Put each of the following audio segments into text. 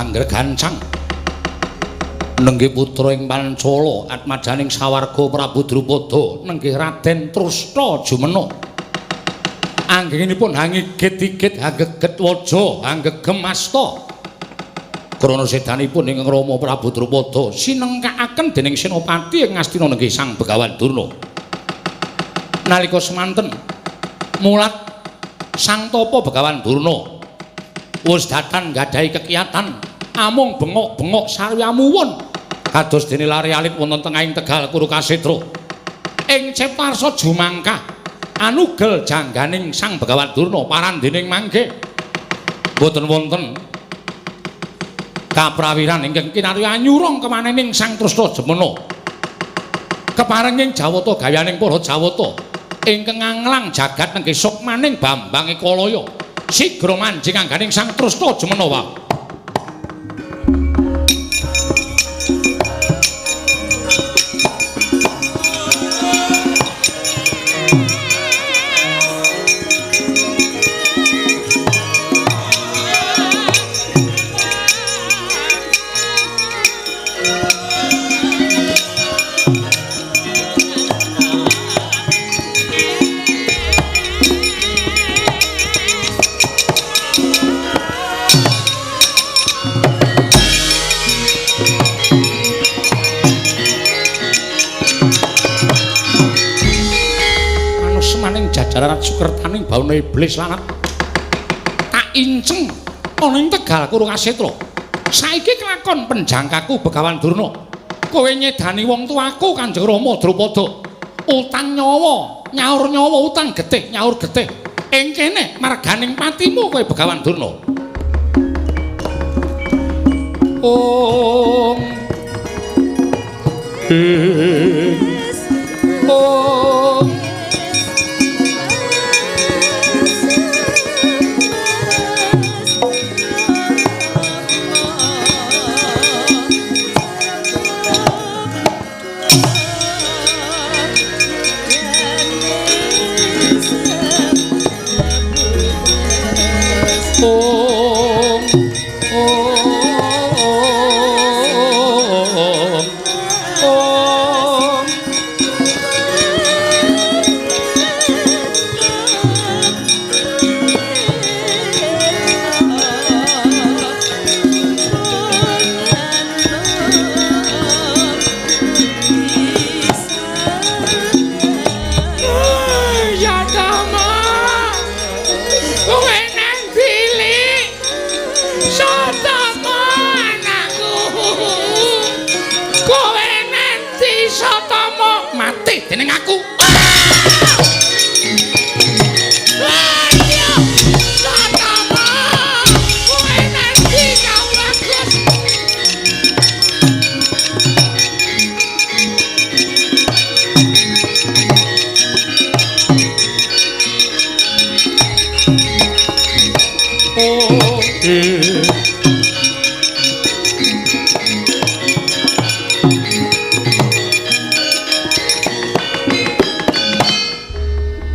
Anggregancang nenggih putra ing Pancala atmajaning sawarga Prabu Drupada nenggih Raden Trusna Jumena anggenipun hangigit-igit hanggeget waja hanggegem asta krana sedanipun ing Rama Prabu Drupada sinengkakaken dening Senopati ing Ngastina nenggih Sang Begawan Durna nalika semanten mulat Sang Tapa Begawan Durna wis datan gadhahi kekiyatan amung bengok-bengok sarwi amuwun kados dene lari alit wonten tengahing Tegal Kurukasetra ing Ceparsa Jumangkah anugel jangganing Sang Begawan Durna parandening mangke boten wonten kaprawiran ingkang kinarya anyurung kemanening Sang Trusna Jumena keparenging jawata gayaning para jawata ingkang nganglang jagat nenggih sukmaning Bambang Ekalaya sigra manjing angganing Sang Trusna Jumena wae. Jajaran Sukertaning bauna iblis lanat tak inceng ana ing Tegal Kurukasetra saiki kelakon penjangkaku Begawan Durna kowe nyedani wong tuaku Kanjeng Rama Drupada utang nyawa nyaur nyawa utang getih nyaur getih ing kene marganing patimu kowe Begawan Durna Om Om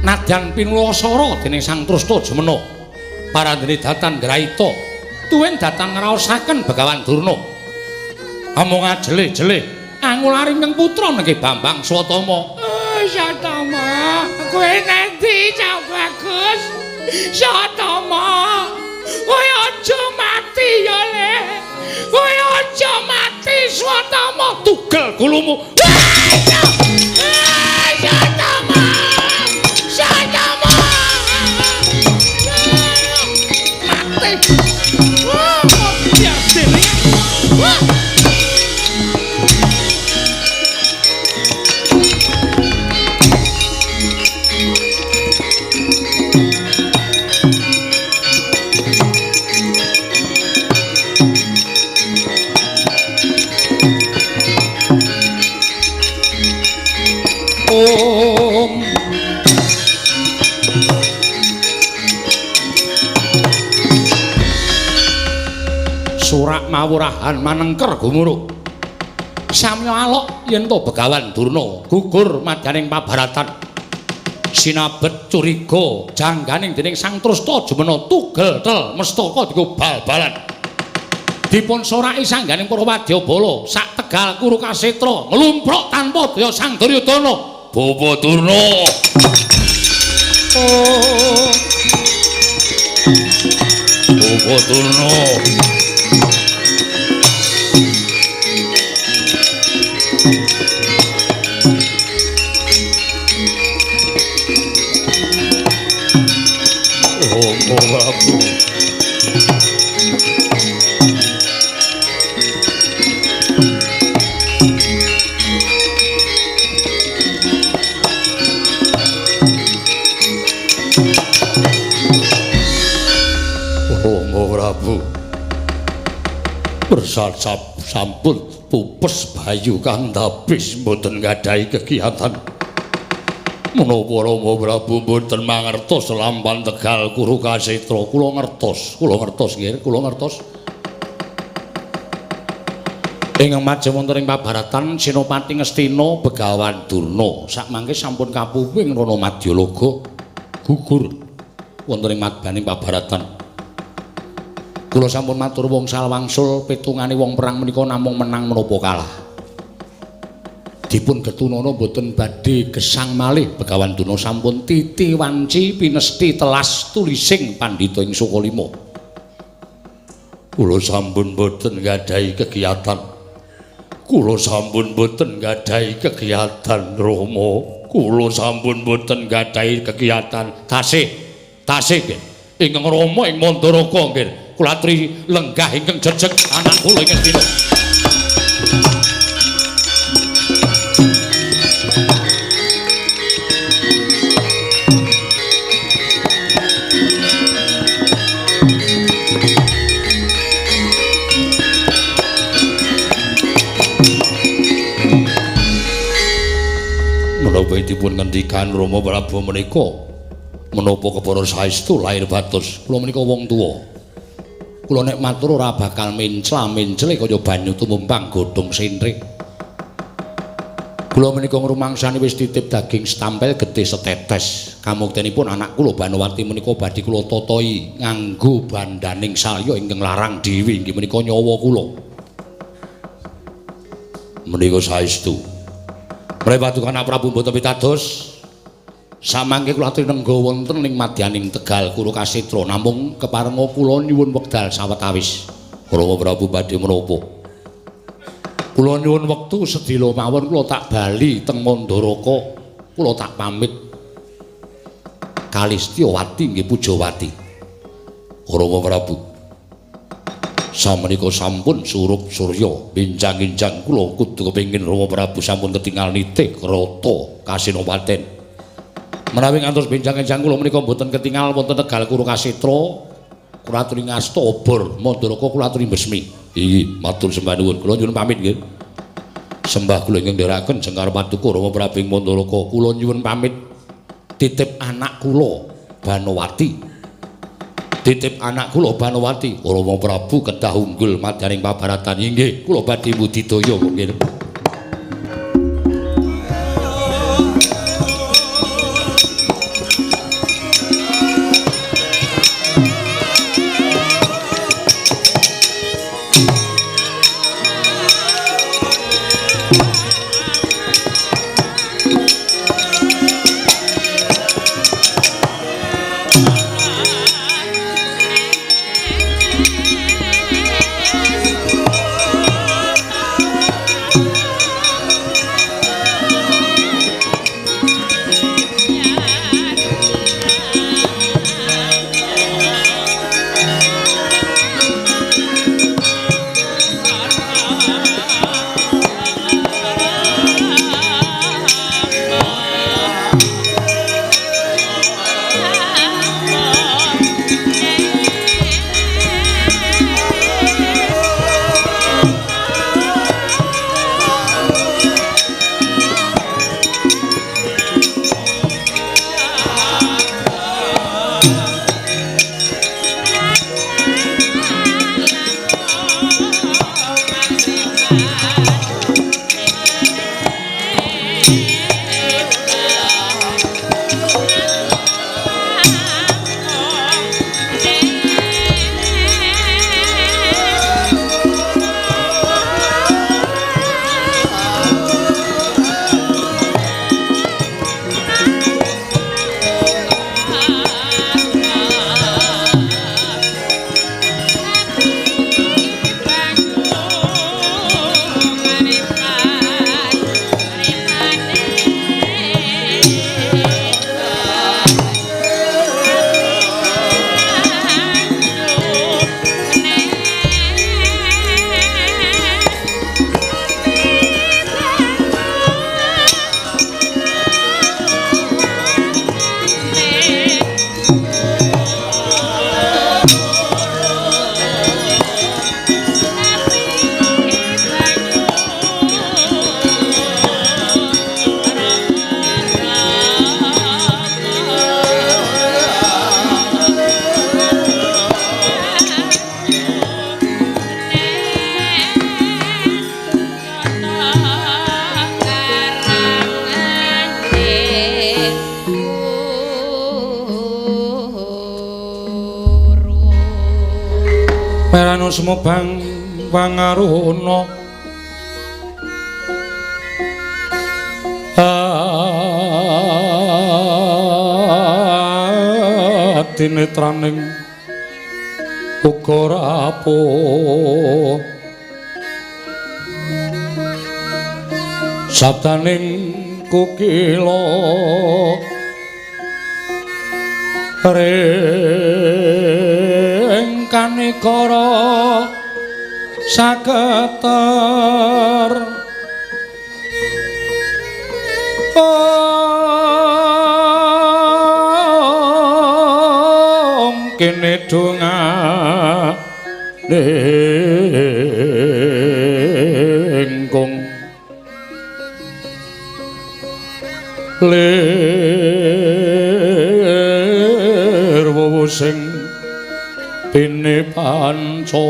Nadyan pinulosara dening Sang Trusna Jumena parandene datan Graita tuwin datan ngraosaken Begawan Durna amung ajele-jele angulari ing putra nenggih Bambang Swatama Swatama kowe nendi Cak Bagus Swatama kowe aja mati ya Le kowe aja mati Swatama tugel gulumu Surak mawurahan manengker gumuruk samya alok yen to Begawan Durna gugur madyaning pabaratan sinabet curiga jangganing dening Sang Trusna Jumena tugel tel mestaka dienggo bal-balan dipun soraki sangganing para wadyabala sak Tegal Kurukasetra nglumpruk tanpa daya Sang Duryudana Bapa Durna. Bapa Durna. Oh, Prabu. Prabu bersasap sampun pupus bayu kang tapis mboten nggadhahi kegiatan menapa Rama Prabu mboten mangertos lampan Tegal Kurukasetra kula ngertos nggih kula ngertos ing majeng wonten ing pabaratan Senopati Ngastina Begawan Durna sakmangke sampun kapuwing Rana Madyalaga gugur wonten ing madyaning pabaratan. Kula sampun matur wongsal wangsul pitungane wong perang menika namung menang menapa kalah. Dipun getunana boten badhe gesang malih Begawan Durna sampun titi wanci pinesti telas tulising pandhita ing Sukalima. Kula sampun boten nggadhahi kegiatan. Kula sampun boten nggadhahi kegiatan Rama. Kula sampun boten nggadhahi kegiatan tasih nggih. Ingkang Rama ing Mandaraka nggih. Kula aturi lenggah ingkang jejeg anak kula ing Ngastina. Menapa dipun ngendikan Rama Prabu menika menapa kepara saestu lair batos kula menika wong tuwa. Kula nek matur ora bakal mencla-mencele kaya banyu tumumpang godhong sentrik. Kula menika ngrumangsani wis titip daging setampel getih setetes. Kamuktenipun anak kula Banowati menika badhe kula totohi nganggo bandaning salya ingkang larang dewi inggih menika nyawa kula. Menika saestu. Mrepatukan Prabu Mbata pitados samangke kula aturi nengga wonten ing madyaning Tegal Kurukasetra namung keparenga kula nyuwun wekdal sawetawis Rama Prabu badhe menapa kula nyuwun wektu sedhela mawon kula tak bali teng Mandaraka kula tak pamit Kalistyawati nggih Pujawati Rama Prabu samenika sampun surup surya benjang-enjang kula kudu kepengin Rama Prabu sampun ketingal nitih rata Kasenopaten. Menawi ngantos benjang-enjang kula menika mboten ketingal wonten Tegal Kurukasetra, kula aturi ngasta obor Mandaraka kula aturi besmi. Inggih, matur sembah nuwun. Kula nyuwun pamit nggih. Sembah kula ingkang ndherekaken Jengkar Paduka Rama Prabu ing Mandaraka, kula nyuwun pamit titip anak kula Banowati. Titip anak kula Banowati, Rama Prabu kedah unggul madyaning pabaratan. Inggih, kula badhe budidaya nggih. sumebang pangaruna tinetraning uga rapuh sabdaning kukila ring kanikara saketer kene dongane engkung lir wowo sing pine panca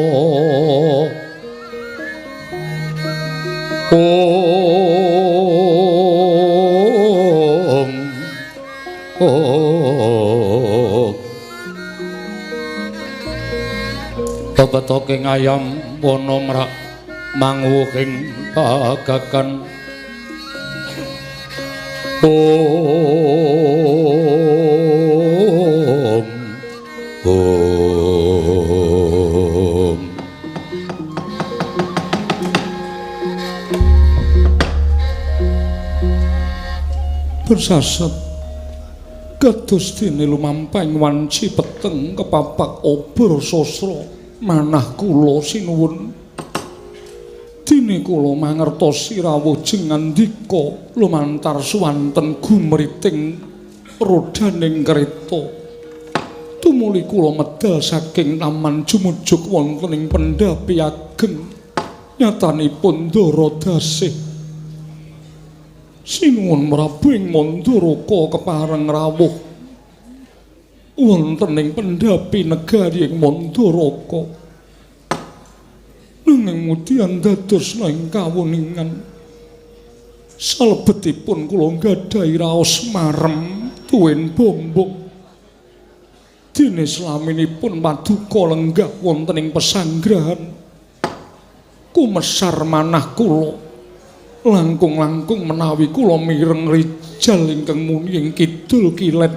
Betoke ngayam wana mrak manguhing pagakan bersasat kados dene lumampahing wanci peteng kepapak obor sastra manah kula sinuwun dene kula mangertosi rawuh jeng ngandika lumantar suwanten gumriting rodaning kereta tumuli kula medal saking taman jumujuk wonten ing pendhapi ageng nyatanipun ndara dasih sinuwun Prabu ing Mandaraka kepareng rawuh wonten ing pendhapi negari ing Mandaraka nanging mudyan dados ing kawuningan salebetipun kula gadhahi raos marem tuwin bombong dene slaminipun paduka lenggah wonten ing pesanggrahan kumesar manah kula langkung-langkung menawi kula mireng rijal ingkang muni ing kidul kilen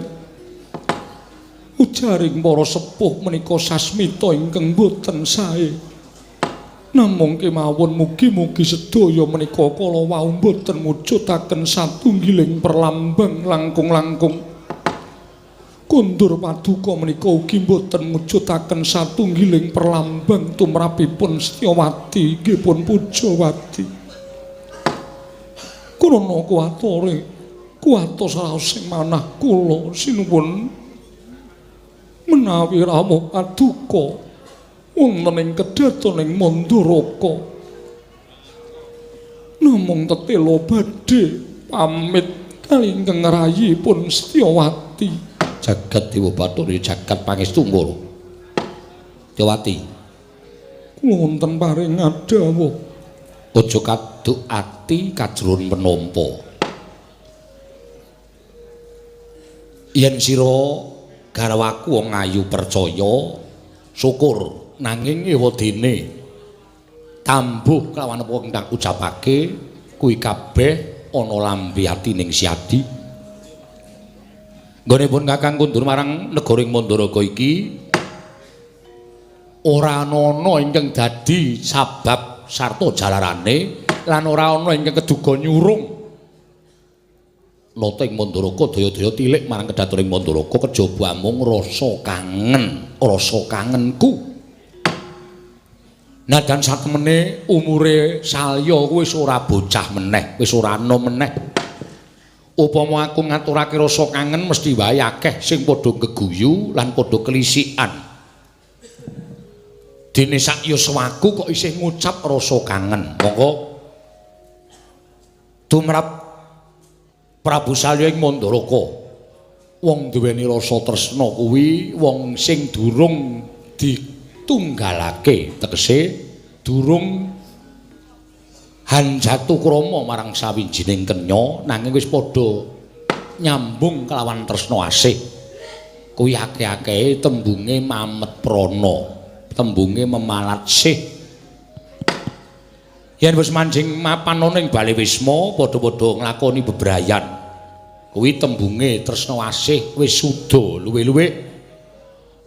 ujaring para sepuh menika sasmita ingkang boten sae namung kemawon mugi-mugi sedaya menika kala wau boten mujudaken satunggiling perlambang langkung-langkung kundur paduka menika ugi boten mujudaken satunggiling perlambang tumrapipun Setyawati nggih pun Pujawati krana kuwatos raos manah kula sinuwun menawi rawuh paduka wonten ing kedhaton ing Mandaraka namung tetela badhe pamit kali ingkang rayipun Setyawati jagat dewa baturi jagat pangestu ngoro Setyawati kula wonten paring adhawuh aja kaduk ati kajroning menampa yen sira garwaku wong ayu percaya syukur nanging ewadene tambuh kelawan apa kang ucapake kuwi kabeh ana lambe atining Siadi nggone pun Kakang kundur marang negara Mandaraka iki ora ana ingkang dadi sabab sarta jalarane lan ora ana ingkang keduga nyurung nata ing Mandaraka daya-daya tilik marang kedhatoning Mandaraka kejaba mung rasa kangenku nadan satemene umure salya kuwi wis ora bocah meneh wis ora enom meneh upama aku ngaturake rasa kangen mesti wae akeh sing padha geguyu lan padha kelisikan dene sak yuswaku kok isih ngucap rasa kangen monggo tumrap Prabu Salya ing Mandaraka wong duweni rasa tresna kuwi wong sing durung ditunggalake tegese durung hanjatu krama marang sawijining kenya nanging wis padha nyambung kelawan tresna asih kuwi akeh-akehe tembunge mamet prana tembunge memalat sih. Yen wis manjing mapan ana ing Bali Wisma padha-padha nglakoni bebrayan. Kuwi tembunge tresna asih wis suda luwe-luwe.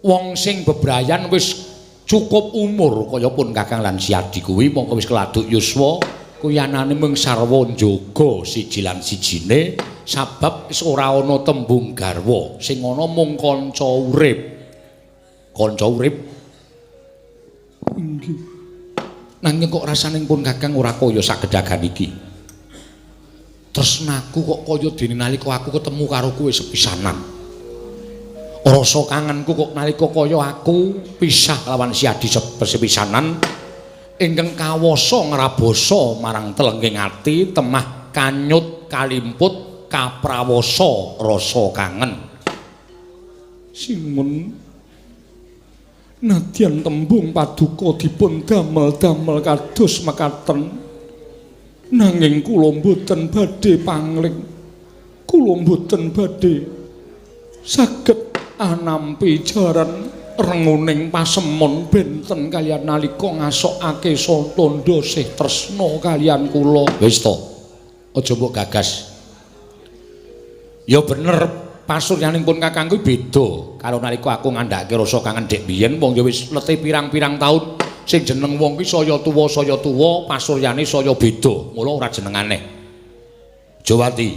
Wong sing bebrayan wis cukup umur kaya pun Kakang lan Siadi kuwi mongko wis keladuk yuswa kuyanane mung sarwa njaga siji lan sijine sabab wis ora ana tembung garwa sing ana mung kanca urip. Kanca urip. Inggih. Nanging kok rasaning pun Kakang ora kaya sagedagan iki. Tresnaku kok kaya dene nalika aku ketemu karo kowe sepisanan. Rasa kangenku kok nalika kaya aku pisah lawan Siadi sepisanan ingkang kawasa ngrabasa marang telenging ati temah kanyut kalimput kaprawasa rasa kangen. Simun nadyan tembung paduka dipun damel-damel kados mekaten nanging kula mboten badhe pangling, kula mboten badhe saged anampi jaran renguning pasemon benten kaliyan nalika ngasokake Santandha sih tresna kaliyan kula. Wis to, aja mbok gagas. Ya bener pasuryaning pun Kakang kuwi beda karo nalika aku ngandhake rasa kangen dek biyen wong ya wis letih pirang-pirang taun sing jeneng wong kuwi saya tuwa pasuryane saya beda mula ora jeneng aneh. Jawati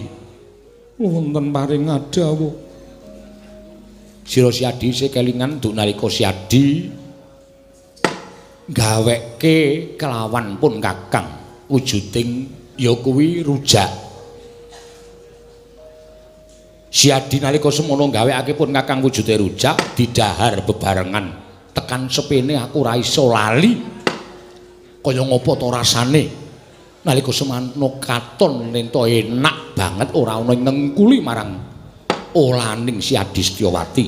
wonten paring adawuh Sira Siadi isih kelingan duk nalika Siadi gaweke kelawan pun Kakang wujuding ya kuwi rujak. Siadi nalika semono gawekake pun Kakang wujude rujak didahar bebarengan tekan sepene aku ora iso lali kaya ngopo to rasane nalika semono katon nento enak banget ora ana ngengkuli marang olaning Siadi Setyawati.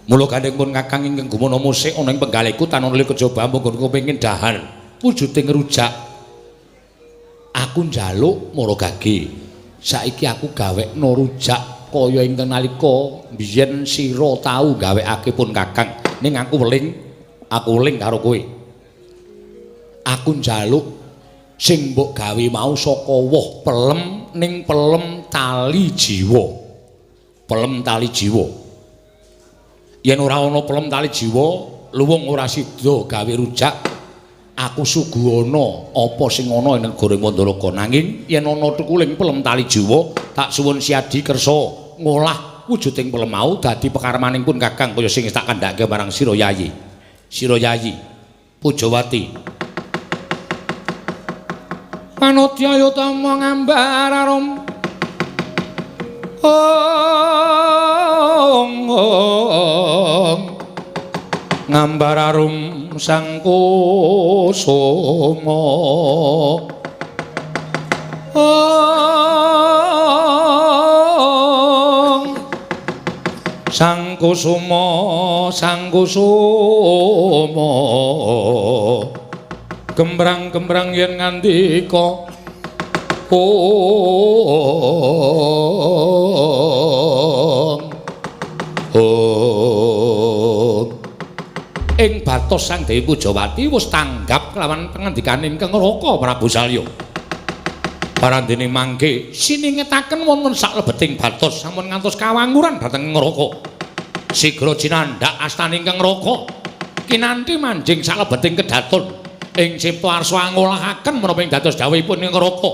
Mula gandeng pun Kakang ingkang gumana musik ana ing penggaliku tanon li kejaba monggo kepengin dahar wujuding rujak. Aku njaluk mara gage. Saiki aku gawekno rujak kaya ingkang nalika biyen sira tau gawekake pun Kakang. Ning aku weling karo kowe. Aku njaluk sing mbok gawe mau saka woh pelem ning pelem tali jiwa. Pelem tali jiwa. Yen ora ana pelem tali jiwa, luwung ora sida gawe rujak. Aku suguhana apa sing ana ing negara Mandalaka nanging yen ana tukuling pelem tali jiwa, tak suwun Siadi kersa ngolah wujuding pelem mau dadi pekarmaning pun Kakang kaya sing tak kandhake marang Sira Yayi. Sira Yayi Pujawati. Panotyaya tama ngambar arum ngambar arum sang kusuma sang kusuma gembrang-gembrang yen ngandika ing batos Sang Dewi Pujawati wis tanggap kelawan pangandikaning Kang Raka Prabu Salya. Parandene mangke siningetaken wonten saklebeting batos sampun ngantos kawanguran dhateng Raka. Sigra cinandhak astaning Kang Raka kinanthi manjing saklebeting kedaton ing cipta arsa ngolahaken menapa ing dados dawuhipun Kang Raka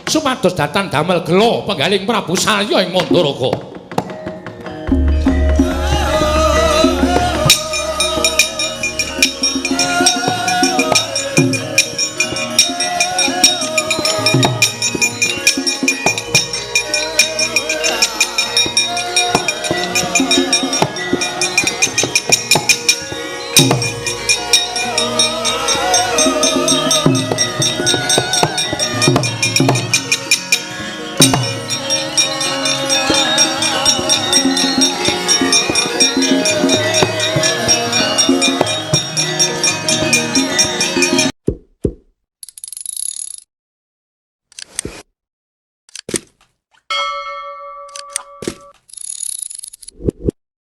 supados datan damel gela penggaling Prabu Salya ing Mandalaka.